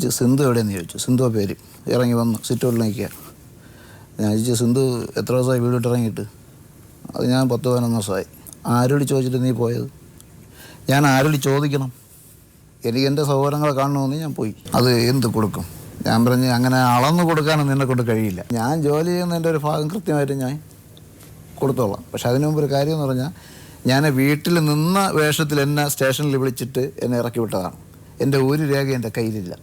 ചോദിച്ചു സിന്ധു എവിടെയെന്ന് ചോദിച്ചു. സിന്ധു പേര് ഇറങ്ങി വന്നു സിറ്റൗട്ടിൽ നിൽക്കുക. ഞാൻ ചോദിച്ചു സിന്ധു എത്ര ദിവസമായി വീട് ഇറങ്ങിയിട്ട്? അത് ഞാൻ 10-15 ദിവസമായി. ആരോട് ചോദിച്ചിട്ട് നീ പോയത്? ഞാൻ ആരോട് ചോദിക്കണം? എനിക്ക് എൻ്റെ സഹോദരങ്ങളെ കാണണമെന്ന് ഞാൻ പോയി. അത് എന്ത് കൊടുക്കും? ഞാൻ പറഞ്ഞ് അങ്ങനെ അളന്ന് കൊടുക്കാനും നിന്നെ കൊണ്ട് കഴിയില്ല. ഞാൻ ജോലി ചെയ്യുന്നതിൻ്റെ ഒരു ഭാഗം കൃത്യമായിട്ട് ഞാൻ കൊടുത്തോളാം. പക്ഷെ അതിനു മുമ്പ് ഒരു കാര്യം എന്ന് പറഞ്ഞാൽ ഞാൻ വീട്ടിൽ നിന്ന വേഷത്തിൽ എന്നെ സ്റ്റേഷനിൽ വിളിച്ചിട്ട് എന്നെ ഇറക്കി വിട്ടതാണ്. എൻ്റെ ഒരു രേഖ എൻ്റെ കയ്യിലില്ല.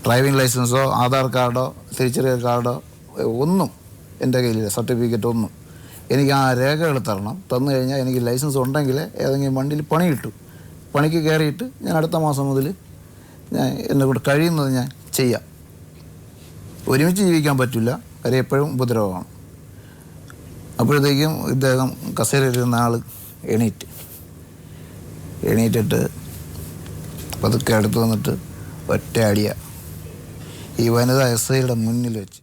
ഡ്രൈവിംഗ് ലൈസൻസോ ആധാർ കാർഡോ തിരിച്ചറിയൽ കാർഡോ ഒന്നും എൻ്റെ കയ്യിലില്ല. സർട്ടിഫിക്കറ്റ് ഒന്നും. എനിക്ക് ആ രേഖകൾ തരണം. തന്നു കഴിഞ്ഞാൽ എനിക്ക് ലൈസൻസ് ഉണ്ടെങ്കിൽ ഏതെങ്കിലും വണ്ടിയിൽ പണി കിട്ടും. പണിക്ക് കയറിയിട്ട് ഞാൻ അടുത്ത മാസം മുതൽ ഞാൻ എന്നെ കൂടെ കഴിയുന്നത് ഞാൻ ചെയ്യാം. ഒരുമിച്ച് ജീവിക്കാൻ പറ്റില്ല. കാര്യം എപ്പോഴും ഉപദ്രവമാണ്. അപ്പോഴത്തേക്കും ഇദ്ദേഹം കസേരയിലിരുന്ന ആൾ എണീറ്റിട്ട് പതുക്കെ അടുത്ത് വന്നിട്ട് ഒറ്റ അടിയ ഈ വനിതാ SIയുടെ മുന്നിൽ വെച്ച്